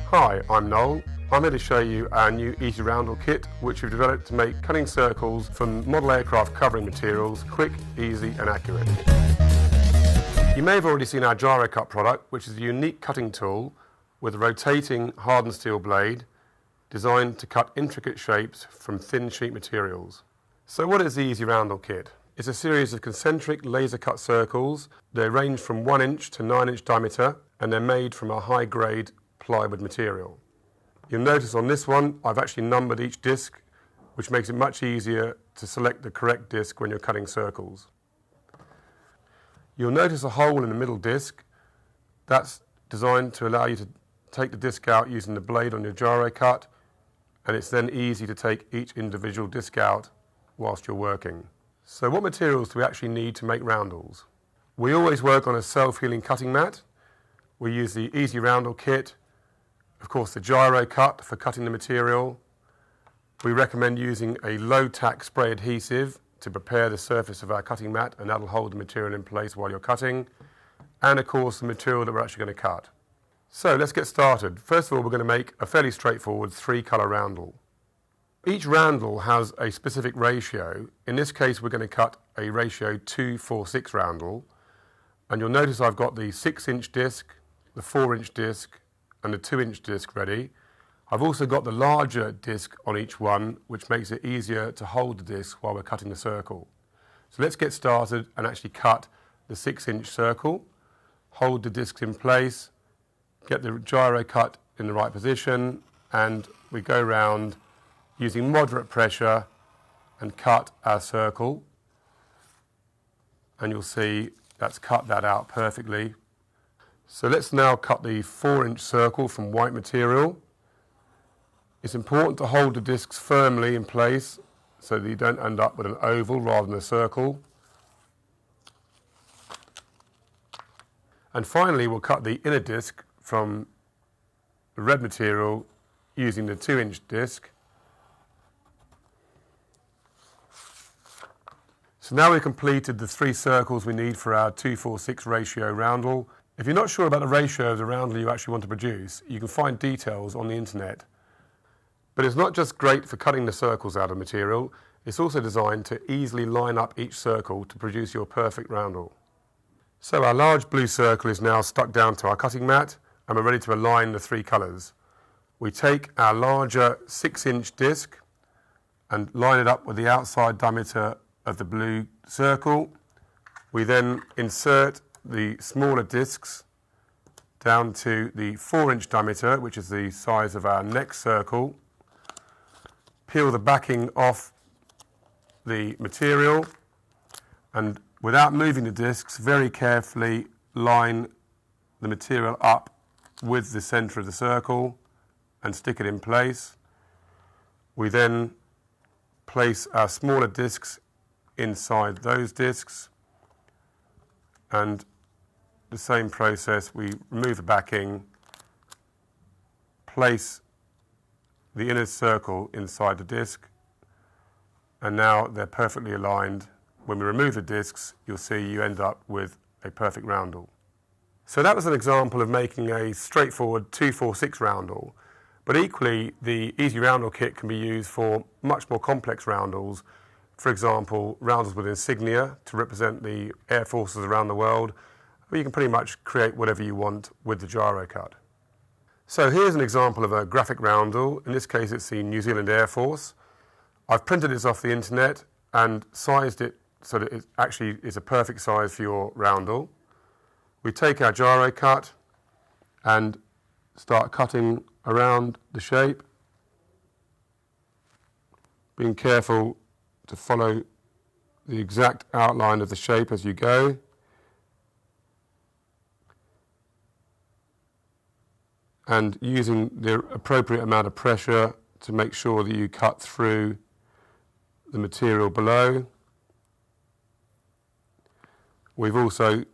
Hi, I'm Noel. I'm here to show you our new EasyR kit, which we've developed to make cutting circles from model aircraft covering materials quick, easy and accurate. You may have already seen our Gyro-Cut product, which is a unique cutting tool with a rotating hardened steel blade designed to cut intricate shapes from thin sheet materials. So what is the EasyR kit? It's a series of concentric laser cut circles. They range from 1 inch to 9 inch diameter, and they're made from a high grade plywood material. You'll notice on this one I've actually numbered each disc, which makes it much easier to select the correct disc when you're cutting circles. You'll notice a hole in the middle disc. That's designed to allow you to take the disc out using the blade on your Gyro-Cut, and it's then easy to take each individual disc out whilst you're working. So what materials do we actually need to make roundels? We always work on a self-healing cutting mat. We use the EasyR kit, of course the Gyro-Cut for cutting the material. We recommend using a low-tack spray adhesive to prepare the surface of our cutting mat, and that'll hold the material in place while you're cutting, and of course the material that we're actually going to cut. So let's get started. First of all, we're going to make a fairly straightforward 3-colour roundel. Each roundel has a specific ratio. In this case we're going to cut a ratio 2-4-6 roundel, and you'll notice I've got the 6-inch disc, the 4-inch disc and the 2-inch disc ready. I've also got the larger disc on each one, which makes it easier to hold the disc while we're cutting the circle. So let's get started and actually cut the 6-inch circle, hold the discs in place, get the Gyro-Cut in the right position, and we go round using moderate pressure and cut our circle, and you'll see that's cut that out perfectly. So let's now cut the 4-inch circle from white material. It's important to hold the discs firmly in place so that you don't end up with an oval rather than a circle. And finally we'll cut the inner disc from the red material using the 2-inch disc. So now we've completed the 3 circles we need for our 2-4-6 ratio roundel. If you're not sure about the ratio of the roundel you actually want to produce, you can find details on the internet. But it's not just great for cutting the circles out of material, it's also designed to easily line up each circle to produce your perfect roundel. So our large blue circle is now stuck down to our cutting mat, and we're ready to align the 3 colours. We take our larger 6-inch disc and line it up with the outside diameter of the blue circle. We then insert the smaller discs down to the 4-inch diameter, which is the size of our next circle. Peel the backing off the material, and without moving the discs, very carefully line the material up with the centre of the circle and stick it in place. We then place our smaller discs inside those discs, and the same process, we remove the backing, place the inner circle inside the disc, and now they're perfectly aligned. When we remove the discs, you'll see you end up with a perfect roundel. So that was an example of making a straightforward 2-4-6 roundel, but equally the EasyR kit can be used for much more complex roundels. For example, roundels with insignia to represent the air forces around the world, where you can pretty much create whatever you want with the Gyro-Cut. So here's an example of a graphic roundel. In this case it's the New Zealand Air Force. I've printed this off the internet and sized it so that it actually is a perfect size for your roundel. We take our Gyro-Cut and start cutting around the shape, being careful to follow the exact outline of the shape as you go. And using the appropriate amount of pressure to make sure that you cut through the material below. We've also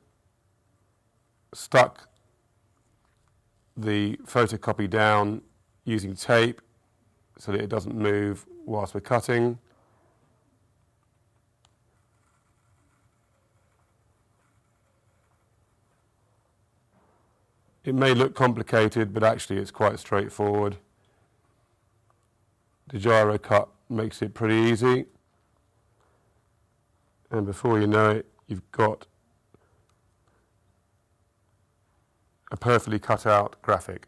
stuck the photocopy down using tape so that it doesn't move whilst we're cutting. It may look complicated, but actually it's quite straightforward. The Gyro-Cut makes it pretty easy. And before you know it, you've got a perfectly cut out graphic.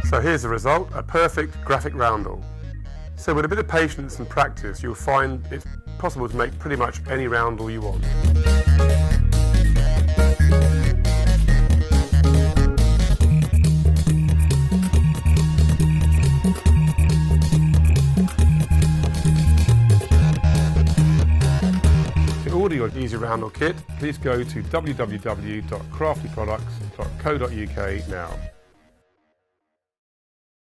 So here's the result, a perfect graphic roundel. So with a bit of patience and practice, you'll find it's possible to make pretty much any roundel you want. To order your Easy Roundel kit, please go to www.craftyproducts.co.uk now.